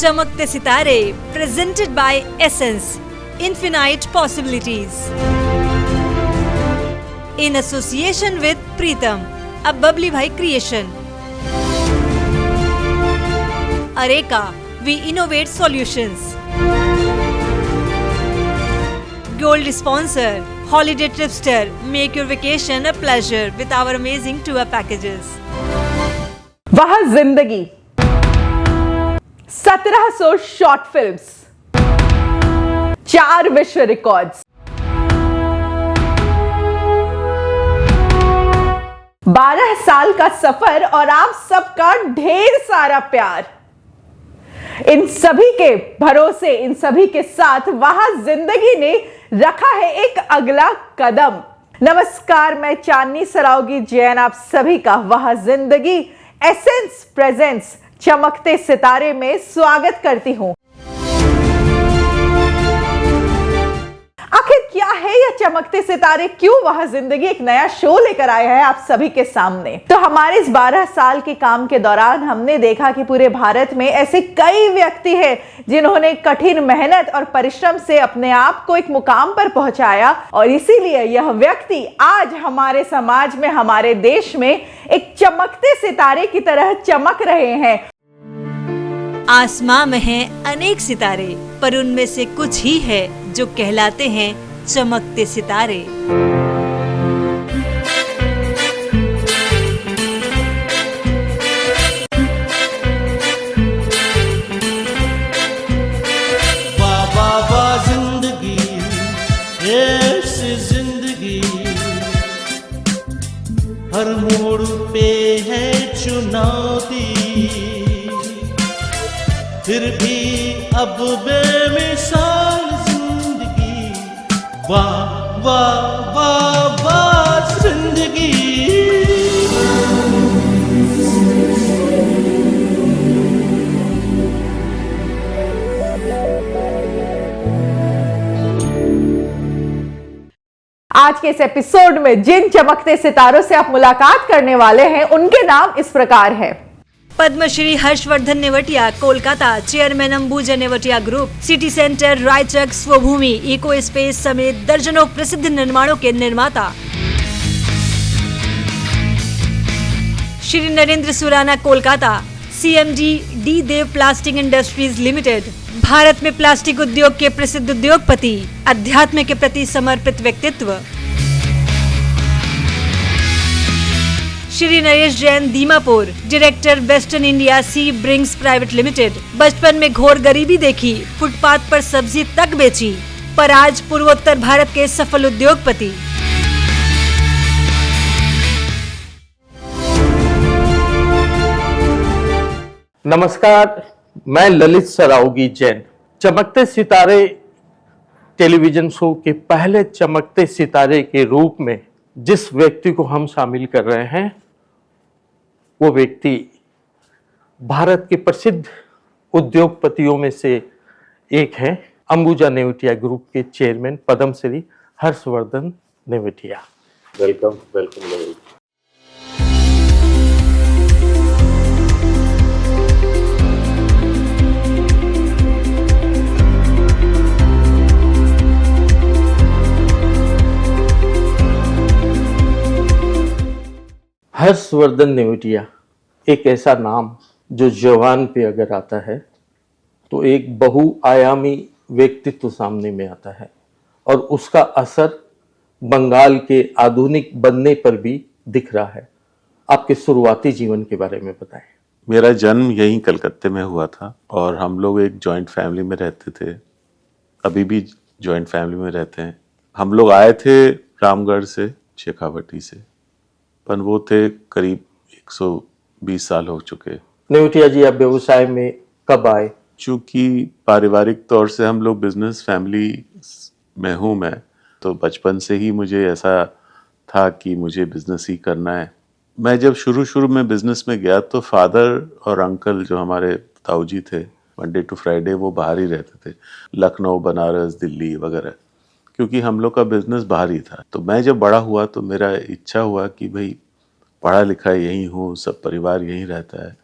चमकते सितारे presented by Essence Infinite Possibilities in association with Pritam, a bubbly bhai creation. Areka, we innovate solutions. Gold sponsor, Holiday Tripster, make your vacation a pleasure with our amazing tour packages. वह जिंदगी 1700 short films, 4 विश्व records, 12 साल का सफर और आप सबका ढेर सारा प्यार। इन सभी के भरोसे, इन सभी के साथ वह जिंदगी ने रखा है एक अगला कदम। नमस्कार, मैं चांदनी सरावगी जैन आप सभी का वह जिंदगी एसेंस प्रेजेंट्स चमकते सितारे में स्वागत करती हूं। आखिर क्या है यह चमकते सितारे, क्यों वह जिंदगी एक नया शो लेकर आया है आप सभी के सामने। तो हमारे इस 12 साल के काम के दौरान हमने देखा कि पूरे भारत में ऐसे कई व्यक्ति हैं जिन्होंने कठिन मेहनत और परिश्रम से अपने आप को एक मुकाम पर पहुंचाया, और इसीलिए यह व्यक्ति आज हमारे समाज में, हमारे देश में एक चमकते सितारे की तरह चमक रहे हैं। आसमां में हैं अनेक सितारे, पर उनमें से कुछ ही है जो कहलाते हैं चमकते सितारे। वाह वाह वाह जिंदगी, ऐसी जिंदगी, हर मोड़ पे है चुनौती, फिर भी अब बेमिसाल जिंदगी। वाह वाह वाह वाह जिंदगी। आज के इस एपिसोड में जिन चमकते सितारों से आप मुलाकात करने वाले हैं उनके नाम इस प्रकार है। Padmashri Harshvardhan Neotia, Kolkata, chairman Ambuja Neotia group, city centre, Raichak, Swabhumi, eco space समेत दर्जनों प्रसिद्ध निर्माणों के निर्माता। Shri Narendra Surana, Kolkata, CMD D Dev plastic industries limited, Bharat में प्लास्टिक उद्योग के प्रसिद्ध उद्योगपति, अध्यात्म के प्रति समर्पित व्यक्तित्व। Shri Naresh Jain, Dimapur, director, western India sea brings private limited, बचपन में घोर गरीबी देखी, फुटपाथ पर सब्जी तक बेची, पर आज पूर्वोत्तर भारत के सफल उद्योगपति। नमस्कार, मैं ललित सरावगी जैन। चमकते सितारे टेलीविजन शो के पहले चमकते सितारे के रूप में जिस व्यक्ति को हम शामिल कर रहे हैं वो व्यक्ति भारत के प्रसिद्ध उद्योगपतियों में से एक है, अंबुजा नेवटिया ग्रुप के chairman Padmashri Harshvardhan Neotia. Welcome welcome. Harshvardhan Neotia एक ऐसा नाम जो जवान पे अगर आता है तो एक बहुआयामी व्यक्तित्व सामने में आता है, और उसका असर बंगाल के आधुनिक बनने पर भी दिख रहा है। आपके शुरुआती जीवन के बारे में बताएं। मेरा जन्म यहीं कलकत्ते में हुआ था और हम लोग एक जॉइंट फैमिली में रहते थे, अभी भी जॉइंट फैमिली में रहते हैं। हम लोग आए थे रामगढ़ से, शेखावटी से, पर वो थे करीब 120 साल हो चुके। नेवटिया जी, आप व्यवसाय में कब आए? चूँकि पारिवारिक तौर से हम लोग बिजनेस फैमिली में हूँ मैं, तो बचपन से ही मुझे ऐसा था कि मुझे बिजनेस ही करना है। मैं जब शुरू में बिजनेस में गया तो फादर और अंकल जो हमारे ताऊजी थे, मंडे टू फ्राइडे वो बाहर ही रहते थे, लखनऊ, बनारस, दिल्ली वगैरह, क्योंकि हम लोग का बिजनेस बाहर ही था। तो मैं जब बड़ा हुआ तो मेरा इच्छा हुआ कि भाई पढ़ा लिखा यहीं हूँ, सब परिवार यहीं रहता है,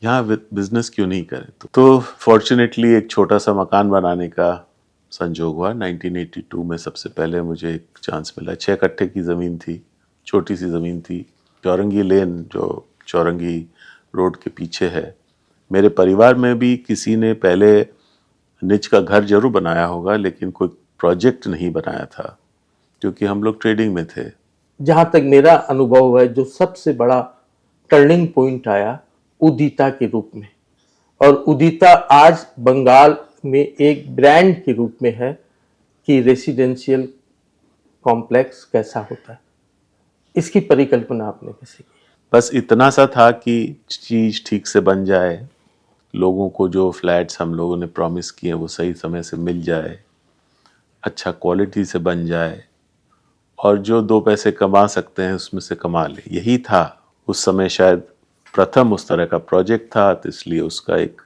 यहाँ बिजनेस क्यों नहीं करें। तो फॉर्चुनेटली एक छोटा सा मकान बनाने का संजोग हुआ। 1982 में सबसे पहले मुझे एक चांस मिला। 6 कट्ठे की ज़मीन थी, छोटी सी ज़मीन थी, चौरंगी लेन जो चौरंगी रोड के पीछे है। मेरे परिवार में भी किसी ने पहले निज का घर जरूर बनाया होगा, लेकिन कोई प्रोजेक्ट नहीं बनाया था, क्योंकि हम लोग ट्रेडिंग में थे। जहाँ तक मेरा अनुभव है, जो सबसे बड़ा टर्निंग पॉइंट आया उदिता के रूप में, और उदिता आज बंगाल में एक ब्रांड के रूप में है कि रेसिडेंशियल कॉम्प्लेक्स कैसा होता है। इसकी परिकल्पना आपने कैसे की? बस इतना सा था कि चीज़ ठीक से बन जाए, लोगों को जो फ्लैट्स हम लोगों ने प्रॉमिस किए वो सही समय से मिल जाए, अच्छा क्वालिटी से बन जाए, और जो 2 पैसे कमा सकते हैं उसमें से कमा ले। यही था उस समय, शायद प्रथम उस तरह का प्रोजेक्ट था, तो इसलिए उसका एक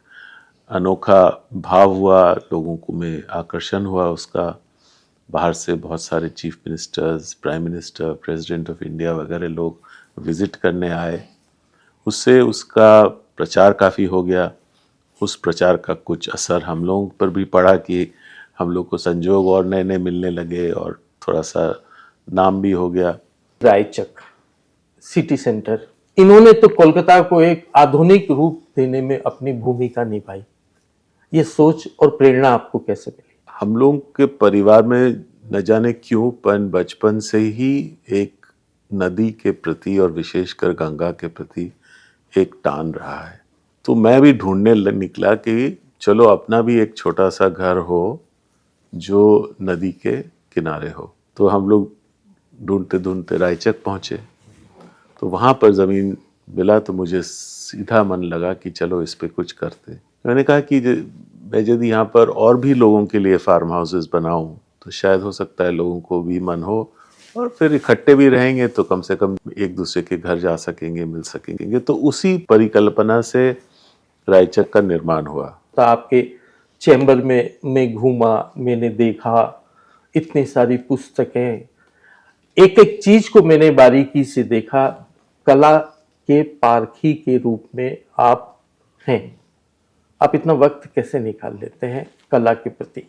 अनोखा भाव हुआ, लोगों को में आकर्षण हुआ उसका। बाहर से बहुत सारे chief ministers, prime minister, president of India वगैरह लोग विज़िट करने आए। उससे उसका प्रचार काफ़ी हो गया। उस प्रचार का कुछ असर हम लोगों पर भी पड़ा कि हम लोग को संजोग और नए नए मिलने लगे और थोड़ा सा नाम भी हो गया। रायचक सिटी सेंटर, इन्होंने तो कोलकाता को एक आधुनिक रूप देने में अपनी भूमिका निभाई। ये सोच और प्रेरणा आपको कैसे मिली? हम लोग के परिवार में न जाने क्यों बचपन से ही एक नदी के प्रति और विशेषकर गंगा के प्रति एक टान रहा है। तो मैं भी ढूंढने निकला कि चलो अपना भी एक छोटा सा घर हो जो नदी के किनारे हो। तो हम लोग ढूंढते ढूंढते रायचक पहुँचे, तो वहाँ पर ज़मीन मिला। तो मुझे सीधा मन लगा कि चलो इस पे कुछ करते। मैंने कहा कि मैं यदि यहाँ पर और भी लोगों के लिए फार्म हाउसेस बनाऊँ तो शायद हो सकता है लोगों को भी मन हो, और फिर इकट्ठे भी रहेंगे तो कम से कम एक दूसरे के घर जा सकेंगे, मिल सकेंगे। तो उसी परिकल्पना से रायचक का निर्माण हुआ। तो आपके चैम्बर में घूमा, मैंने देखा इतनी सारी पुस्तकें, एक एक चीज को मैंने बारीकी से देखा। कला के पारखी के रूप में आप हैं। आप इतना वक्त कैसे निकाल लेते हैं कला के प्रति?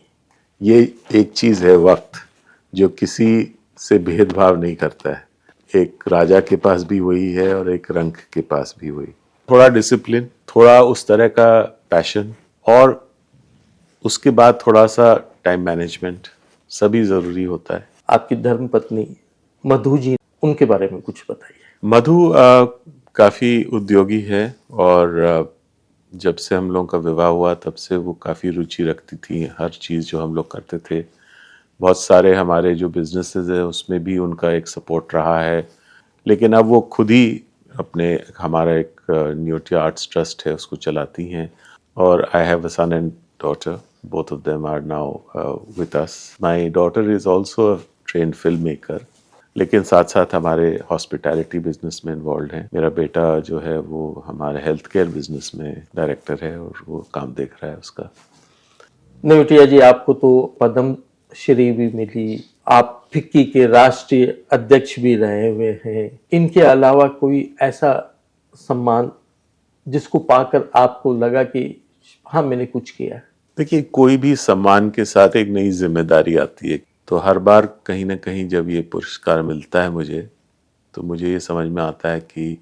ये एक चीज़ है वक्त, जो किसी से भेदभाव नहीं करता है। एक राजा के पास भी वही है और एक रंक के पास भी वही। थोड़ा डिसिप्लिन, थोड़ा उस तरह का पैशन, और उसके बाद थोड़ा सा टाइम मैनेजमेंट, सभी ज़रूरी होता है। आपकी धर्मपत्नी मधु जी, उनके बारे में कुछ बताइए। मधु काफ़ी उद्योगी है, और जब से हम लोगों का विवाह हुआ तब से वो काफ़ी रुचि रखती थी हर चीज़ जो हम लोग करते थे। बहुत सारे हमारे जो बिजनेसेस है उसमें भी उनका एक सपोर्ट रहा है। लेकिन अब वो खुद ही अपने, हमारा एक न्यूट्री आर्ट्स ट्रस्ट है उसको चलाती हैं। और I have a son and daughter, both of them are now with us. My daughter is also a trained film maker, लेकिन साथ साथ हमारे हॉस्पिटैलिटी बिजनेस में इन्वॉल्व हैं। मेरा बेटा जो है वो हमारे हेल्थ केयर बिजनेस में डायरेक्टर है और वो काम देख रहा है उसका। नेवटिया जी, आपको तो पद्म श्री भी मिली, आप फिक्की के राष्ट्रीय अध्यक्ष भी रहे हुए हैं। इनके अलावा कोई ऐसा सम्मान जिसको पाकर आपको लगा कि हाँ मैंने कुछ किया? देखिए, कोई भी सम्मान के साथ एक नई जिम्मेदारी आती है। तो हर बार कहीं ना कहीं जब ये पुरस्कार मिलता है मुझे, तो मुझे ये समझ में आता है कि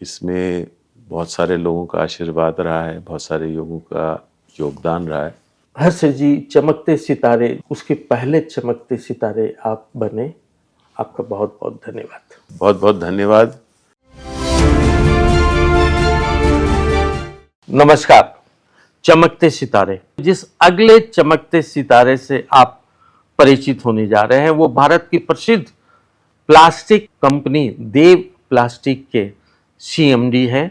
इसमें बहुत सारे लोगों का आशीर्वाद रहा है, बहुत सारे लोगों का योगदान रहा है। हर्ष जी, चमकते सितारे, उसके पहले चमकते सितारे आप बने। आपका बहुत बहुत धन्यवाद। बहुत बहुत धन्यवाद। नमस्कार। चमकते सितारे, जिस अगले चमकते सितारे से आप परिचित होने जा रहे हैं वो भारत की प्रसिद्ध प्लास्टिक कंपनी देव प्लास्टिक के CMD हैं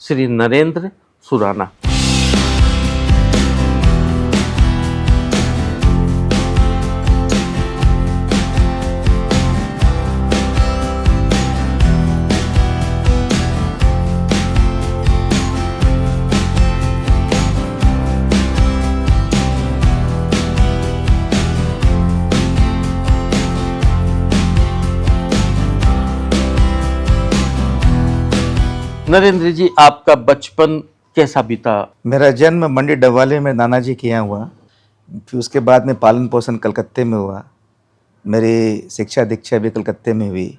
श्री नरेंद्र सुराना। नरेंद्र जी, आपका बचपन कैसा बीता? मेरा जन्म मंडी डबवाली में नाना जी के यहाँ हुआ। फिर उसके बाद में पालन पोषण कलकत्ते में हुआ। मेरी शिक्षा दीक्षा भी कलकत्ते में हुई।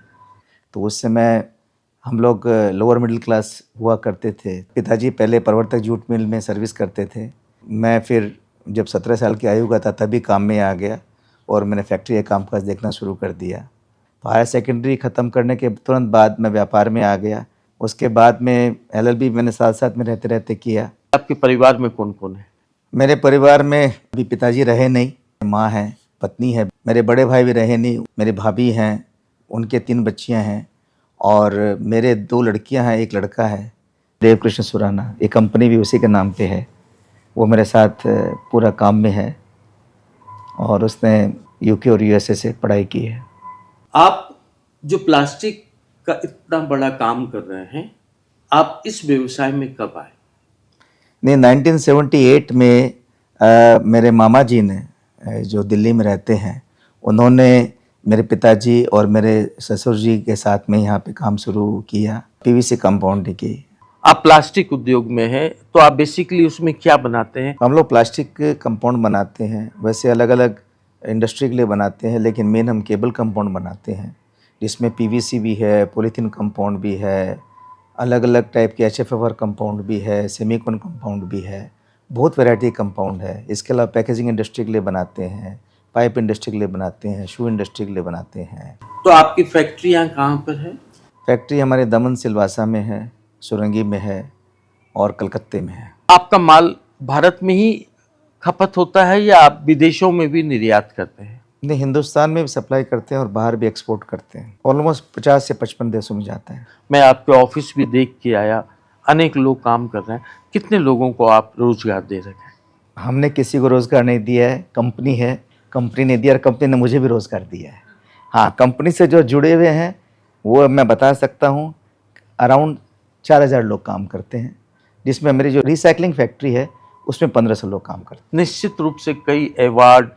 तो उस समय हम लोग लोअर मिडिल क्लास हुआ करते थे। पिताजी पहले प्रवर्तक जूट मिल में सर्विस करते थे। मैं फिर जब 17 साल की आयु का था तभी काम में आ गया और मैंने फैक्ट्री का कामकाज देखना शुरू कर दिया। तो हायर सेकेंडरी ख़त्म करने के तुरंत बाद मैं व्यापार में आ गया। उसके बाद में LLB मैंने साथ साथ में रहते रहते किया। आपके परिवार में कौन कौन है? मेरे परिवार में अभी पिताजी रहे नहीं, माँ है, पत्नी है, मेरे बड़े भाई भी रहे नहीं, मेरी भाभी हैं, उनके 3 बच्चियां हैं और मेरे 2 लड़कियां हैं, 1 लड़का है। देवकृष्ण सुराना, ये कंपनी भी उसी के नाम पे है। वो मेरे साथ पूरा काम में है और उसने UK और USA से पढ़ाई की है। आप जो प्लास्टिक का इतना बड़ा काम कर रहे हैं, आप इस व्यवसाय में कब आए? नहीं, 1978 में मेरे मामा जी ने जो दिल्ली में रहते हैं, उन्होंने मेरे पिताजी और मेरे ससुर जी के साथ में यहाँ पे काम शुरू किया, PVC कंपाउंड की। आप प्लास्टिक उद्योग में हैं, तो आप बेसिकली उसमें क्या बनाते हैं? हम लोग प्लास्टिक कंपाउंड बनाते हैं, वैसे अलग अलग इंडस्ट्री के लिए बनाते हैं, लेकिन मेन हम केबल कंपाउंड बनाते हैं, जिसमें PVC भी है, पॉलीथीन कंपाउंड भी है, अलग अलग टाइप के HFFR कंपाउंड भी है, सेमीकॉन कंपाउंड भी है, बहुत वैरायटी कंपाउंड है। इसके अलावा पैकेजिंग इंडस्ट्री के लिए बनाते हैं, पाइप इंडस्ट्री के लिए बनाते हैं, शू इंडस्ट्री के लिए बनाते हैं। तो आपकी फैक्ट्रियाँ कहाँ पर है? फैक्ट्री हमारे दमन सिलवासा में है, सुरंगी में है और कलकत्ते में है। आपका माल भारत में ही खपत होता है या आप विदेशों में भी निर्यात करते हैं? नहीं, हिंदुस्तान में भी सप्लाई करते हैं और बाहर भी एक्सपोर्ट करते हैं। ऑलमोस्ट 50 से 55 देशों में जाता है। मैं आपके ऑफिस भी देख के आया, अनेक लोग काम कर रहे हैं। कितने लोगों को आप रोजगार दे रहे हैं? हमने किसी को रोज़गार नहीं दिया है, कंपनी है, कंपनी ने दिया और कंपनी ने मुझे भी रोज़गार दिया है। हाँ, कंपनी से जो जुड़े हुए हैं वो मैं बता सकता हूँ, अराउंड 4000 लोग काम करते हैं, जिसमें मेरी जो रिसाइकलिंग फैक्ट्री है उसमें 1500 लोग काम करते हैं। निश्चित रूप से कई अवार्ड,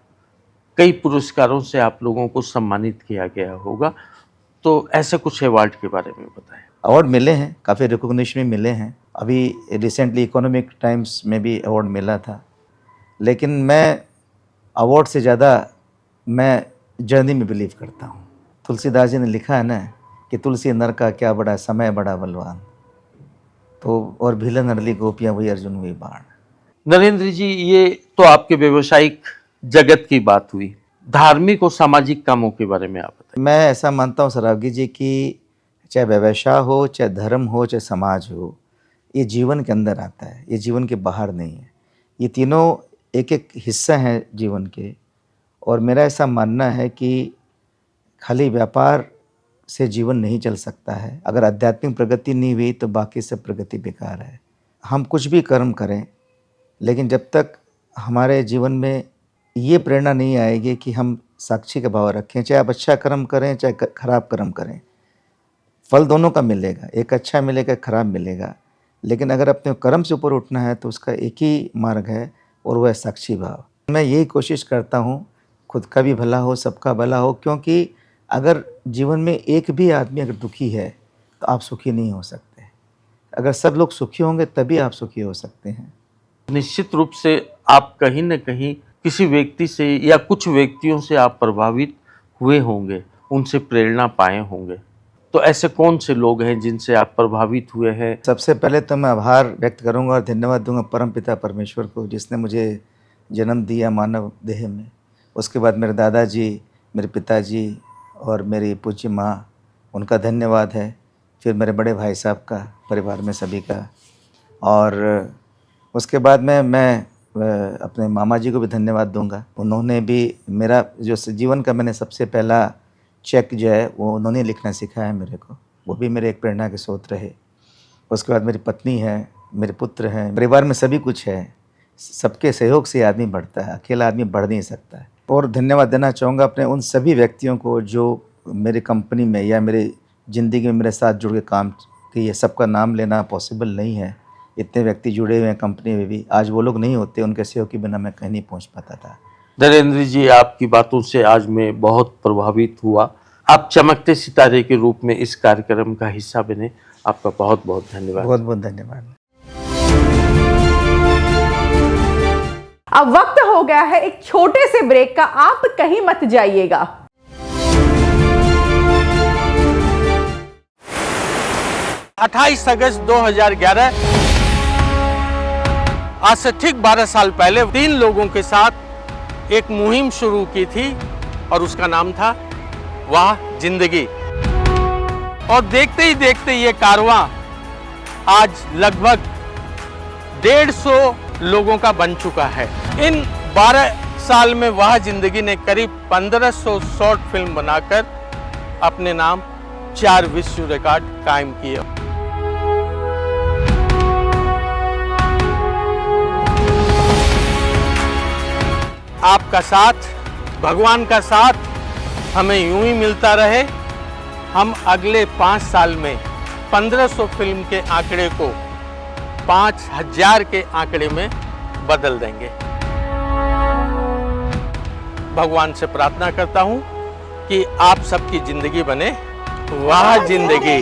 कई पुरस्कारों से आप लोगों को सम्मानित किया गया होगा, तो ऐसे कुछ अवार्ड के बारे में बताएं। अवार्ड मिले हैं, काफ़ी रिकॉग्निशन भी मिले हैं। अभी रिसेंटली इकोनॉमिक टाइम्स में भी अवार्ड मिला था, लेकिन मैं अवार्ड से ज़्यादा मैं जर्नी में बिलीव करता हूँ। तुलसीदास जी ने लिखा है ना कि तुलसी नर का क्या बड़ा समय बड़ा बलवान, तो और भीलन नरली गोपियाँ वही अर्जुन वही बाण। नरेंद्र जी, ये तो आपके व्यवसायिक जगत की बात हुई। धार्मिक और सामाजिक कामों के बारे में आप बताएं। मैं ऐसा मानता हूँ सरावगी जी कि चाहे व्यवसाय हो, चाहे धर्म हो, चाहे समाज हो, ये जीवन के अंदर आता है, ये जीवन के बाहर नहीं है। ये तीनों एक एक हिस्सा हैं जीवन के। और मेरा ऐसा मानना है कि खाली व्यापार से जीवन नहीं चल सकता है। अगर आध्यात्मिक प्रगति नहीं हुई तो बाकी सब प्रगति बेकार है। हम कुछ भी कर्म करें, लेकिन जब तक हमारे जीवन में ये प्रेरणा नहीं आएगी कि हम साक्षी का भाव रखें, चाहे आप अच्छा कर्म करें चाहे खराब कर्म करें, फल दोनों का मिलेगा, एक अच्छा मिलेगा, खराब मिलेगा। लेकिन अगर अपने कर्म से ऊपर उठना है तो उसका एक ही मार्ग है और वह है साक्षी भाव। मैं यही कोशिश करता हूँ, खुद का भी भला हो, सबका भला हो, क्योंकि अगर जीवन में एक भी आदमी अगर दुखी है तो आप सुखी नहीं हो सकते। अगर सब लोग सुखी होंगे तभी आप सुखी हो सकते हैं। निश्चित रूप से आप कहीं न कहीं किसी व्यक्ति से या कुछ व्यक्तियों से आप प्रभावित हुए होंगे, उनसे प्रेरणा पाए होंगे। तो ऐसे कौन से लोग हैं जिनसे आप प्रभावित हुए हैं? सबसे पहले तो मैं आभार व्यक्त करूंगा और धन्यवाद दूंगा परमपिता परमेश्वर को, जिसने मुझे जन्म दिया मानव देह में। उसके बाद मेरे दादाजी, मेरे पिताजी और मेरी पूज्य माँ, उनका धन्यवाद है। फिर मेरे बड़े भाई साहब का, परिवार में सभी का। और उसके बाद में मैं अपने मामा जी को भी धन्यवाद दूंगा। उन्होंने भी मेरा जो जीवन का मैंने सबसे पहला चेक जो है वो उन्होंने लिखना सिखाया मेरे को, वो भी मेरे एक प्रेरणा के स्रोत रहे। उसके बाद मेरी पत्नी है, मेरे पुत्र हैं, परिवार में सभी कुछ है। सबके सहयोग से आदमी बढ़ता है, अकेला आदमी बढ़ नहीं सकता है। और धन्यवाद देना चाहूँगा अपने उन सभी व्यक्तियों को जो मेरी कंपनी में या मेरी ज़िंदगी में मेरे साथ जुड़ के काम किए। सबका नाम लेना पॉसिबल नहीं है, इतने व्यक्ति जुड़े हुए हैं कंपनी में भी। आज वो लोग नहीं होते, उनके सहयोग के बिना मैं कहीं नहीं पहुँच पाता था। नरेंद्र जी, आपकी बातों से आज मैं बहुत प्रभावित हुआ। आप चमकते सितारे के रूप में इस कार्यक्रम का हिस्सा बने, आपका बहुत बहुत धन्यवाद। बहुत बहुत धन्यवाद। अब वक्त हो गया है एक छोटे से ब्रेक का, आप कहीं मत जाइएगा। 28 अगस्त 2011, आज से ठीक 12 साल पहले 3 लोगों के साथ एक मुहिम शुरू की थी और उसका नाम था वाह जिंदगी। और देखते ही देखते ये कारवां आज लगभग 150 लोगों का बन चुका है। इन 12 साल में वाह जिंदगी ने करीब 1500 शॉर्ट फिल्म बनाकर अपने नाम 4 विश्व रिकॉर्ड कायम किए। आपका साथ, भगवान का साथ हमें यूं ही मिलता रहे। हम अगले 5 साल में 1500 फिल्म के आंकड़े को 5000 के आंकड़े में बदल देंगे। भगवान से प्रार्थना करता हूं कि आप सबकी जिंदगी बने वाह जिंदगी।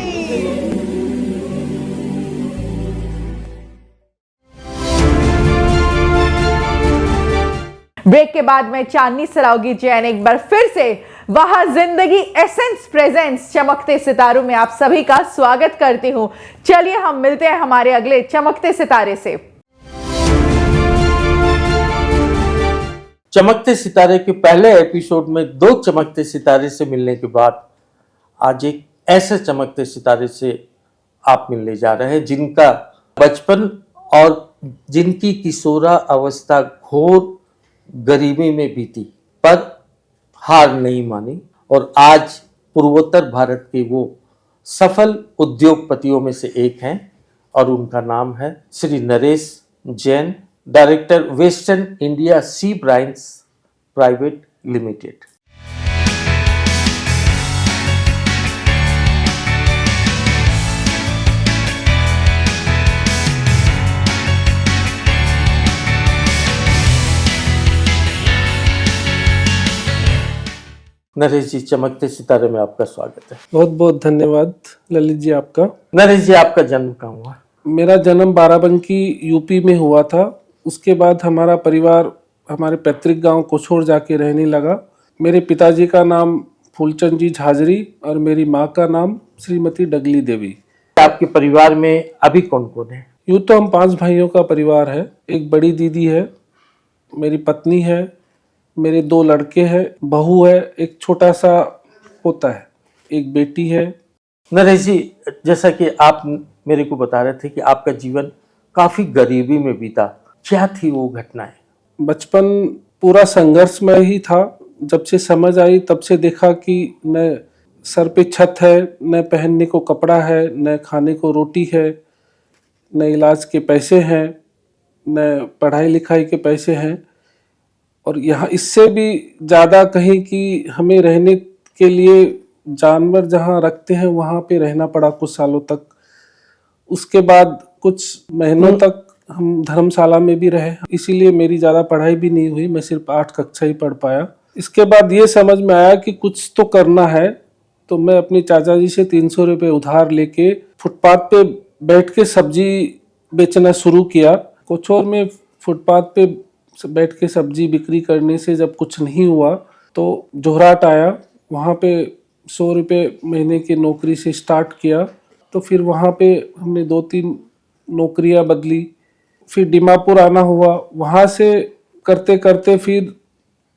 ब्रेक के बाद मैं चांदनी सरावगी जैन एक बार फिर से वाह जिंदगी एसेंस प्रेजेंट्स चमकते सितारों में आप सभी का स्वागत करती हूं। चलिए हम मिलते हैं हमारे अगले चमकते सितारे से। चमकते सितारे के पहले एपिसोड में 2 चमकते सितारे से मिलने के बाद आज एक ऐसे चमकते सितारे से आप मिलने जा रहे हैं जिनका बचपन और जिनकी किशोरा अवस्था घोर गरीबी में बीती, पर हार नहीं मानी और आज पूर्वोत्तर भारत के वो सफल उद्योगपतियों में से एक हैं और उनका नाम है Shri Naresh Jain, director western India C brands private limited. Naresh ji, चमकते सितारे में आपका स्वागत है। बहुत बहुत धन्यवाद ललित जी आपका। नरेश जी, आपका जन्म कहाँ हुआ? मेरा जन्म बाराबंकी यूपी में हुआ था। उसके बाद हमारा परिवार हमारे पैतृक गांव कोछोर जाके रहने लगा। मेरे पिताजी का नाम फूलचंद जी झाजरी और मेरी माँ का नाम श्रीमती डगली देवी। आपके परिवार में अभी कौन कौन है? यूँ तो हम 5 भाइयों का परिवार है। एक बड़ी दीदी है, मेरी पत्नी है, मेरे 2 लड़के हैं, बहू है, एक छोटा सा पोता है, एक बेटी है। नरेश जी, जैसा कि आप मेरे को बता रहे थे कि आपका जीवन काफी गरीबी में बीता, क्या थी वो घटनाएं? बचपन पूरा संघर्षमय ही था। जब से समझ आई तब से देखा कि न सर पे छत है, न पहनने को कपड़ा है, न खाने को रोटी है, न इलाज के पैसे हैं, न पढ़ाई लिखाई के पैसे हैं। और यहाँ इससे भी ज़्यादा कहीं कि हमें रहने के लिए जानवर जहाँ रखते हैं वहाँ पे रहना पड़ा कुछ सालों तक। उसके बाद कुछ महीनों तक हम धर्मशाला में भी रहे, इसीलिए मेरी ज़्यादा पढ़ाई भी नहीं हुई, मैं सिर्फ 8 कक्षा ही पढ़ पाया। इसके बाद ये समझ में आया कि कुछ तो करना है, तो मैं अपने चाचा जी से 300 रुपये उधार लेके फुटपाथ पे बैठ के सब्जी बेचना शुरू किया। कोछोर में फुटपाथ पे बैठ के सब्जी बिक्री करने से जब कुछ नहीं हुआ तो जोहराट आया। वहाँ पे 100 रुपये महीने की नौकरी से स्टार्ट किया। तो फिर वहाँ पे हमने 2-3 नौकरियाँ बदली। फिर दीमापुर आना हुआ, वहाँ से करते करते फिर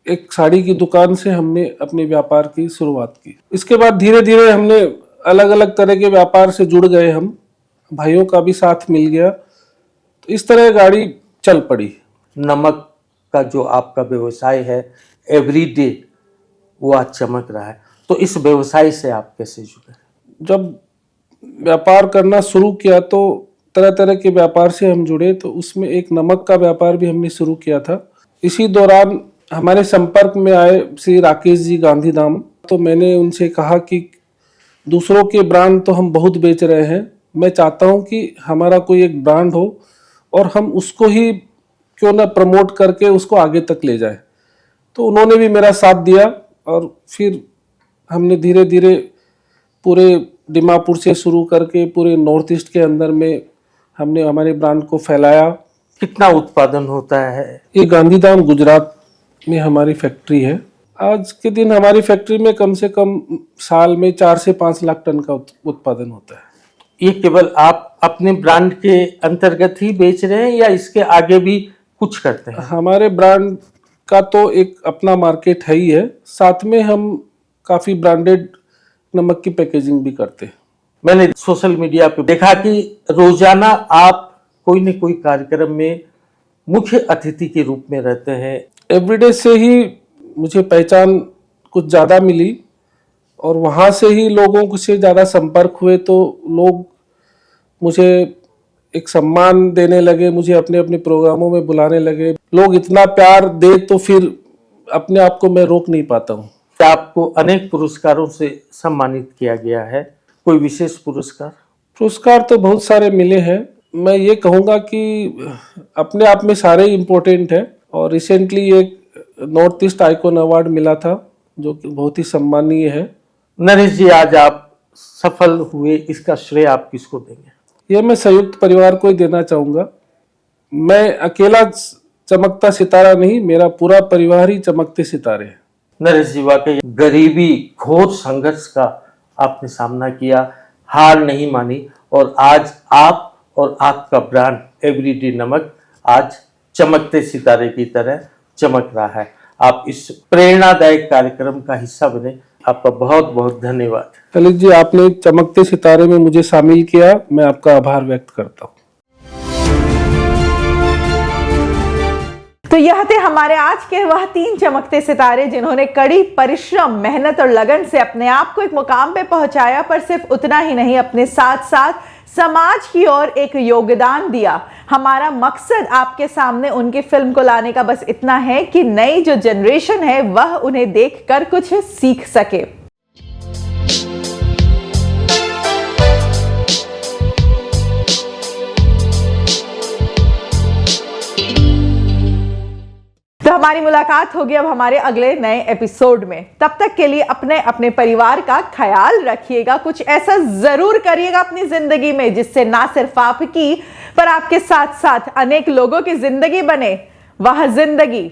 एक साड़ी की दुकान से हमने अपने व्यापार की शुरुआत की। इसके बाद धीरे धीरे हमने अलग अलग तरह के व्यापार से जुड़ गए, हम भाइयों का भी साथ मिल गया, तो इस तरह गाड़ी चल पड़ी। नमक का जो आपका व्यवसाय है एवरीडे, वो आज चमक रहा है, तो इस व्यवसाय से आप कैसे जुड़े? जब व्यापार करना शुरू किया तो तरह तरह के व्यापार से हम जुड़े, तो उसमें एक नमक का व्यापार भी हमने शुरू किया था। इसी दौरान हमारे संपर्क में आए श्री राकेश जी गांधीधाम, तो मैंने उनसे कहा कि दूसरों के ब्रांड तो हम बहुत बेच रहे हैं, मैं चाहता हूं कि हमारा कोई एक ब्रांड हो और हम उसको ही क्यों ना प्रमोट करके उसको आगे तक ले जाए। तो उन्होंने भी मेरा साथ दिया और फिर हमने धीरे धीरे पूरे दीमापुर से शुरू करके पूरे नॉर्थ ईस्ट के अंदर में हमने हमारे ब्रांड को फैलाया। कितना उत्पादन होता है? ये गांधीधाम गुजरात में हमारी फैक्ट्री है। आज के दिन हमारी फैक्ट्री में कम से कम साल में 4 से 5 लाख टन का उत्पादन होता है। ये केवल आप अपने ब्रांड के अंतर्गत ही बेच रहे हैं या इसके आगे भी कुछ करते हैं? हमारे ब्रांड का तो एक अपना मार्केट है ही है, साथ में हम काफ़ी ब्रांडेड नमक की पैकेजिंग भी करते हैं। मैंने सोशल मीडिया पे देखा कि रोजाना आप कोई न कोई कार्यक्रम में मुख्य अतिथि के रूप में रहते हैं। एवरीडे से ही मुझे पहचान कुछ ज़्यादा मिली और वहाँ से ही लोगों से ज़्यादा संपर्क हुए, तो लोग मुझे एक सम्मान देने लगे, मुझे अपने अपने प्रोग्रामों में बुलाने लगे। लोग इतना प्यार दे तो फिर अपने आप को मैं रोक नहीं पाता हूँ। आपको अनेक पुरस्कारों से सम्मानित किया गया है, कोई विशेष पुरस्कार? पुरस्कार तो बहुत सारे मिले हैं। मैं ये कहूँगा कि अपने आप में सारे इम्पोर्टेंट हैं और रिसेंटली एक नॉर्थ ईस्ट आइकॉन अवार्ड मिला था जो कि बहुत ही सम्मानीय है। नरेश जी, आज आप सफल हुए, इसका श्रेय आप किसको देंगे? ये मैं संयुक्त परिवार को ही देना चाहूँगा। मैं अकेला चमकता सितारा नहीं, मेरा पूरा परिवार ही चमकते सितारे हैं। नरेश जी, वाकई गरीबी घोर संघर्ष का आपने सामना किया, हार नहीं मानी और आज आप और आपका ब्रांड एवरीडे नमक आज चमकते सितारे की तरह चमक रहा है। आप इस प्रेरणादायक कार्यक्रम का हिस्सा बने, आपका बहुत बहुत धन्यवाद। ललित जी, आपने चमकते सितारे में मुझे शामिल किया, मैं आपका आभार व्यक्त करता हूँ। तो यह थे हमारे आज के वह 3 चमकते सितारे जिन्होंने कड़ी परिश्रम, मेहनत और लगन से अपने आप को एक मुकाम पे पहुंचाया, पर सिर्फ उतना ही नहीं, अपने साथ साथ समाज की ओर एक योगदान दिया। हमारा मकसद आपके सामने उनकी फिल्म को लाने का बस इतना है कि नई जो जनरेशन है वह उन्हें देखकर कुछ सीख सके। तो हमारी मुलाकात होगी अब हमारे अगले नए एपिसोड में। तब तक के लिए अपने अपने परिवार का ख्याल रखिएगा, कुछ ऐसा जरूर करिएगा अपनी जिंदगी में जिससे ना सिर्फ आपकी पर आपके साथ साथ अनेक लोगों की जिंदगी बने, वह जिंदगी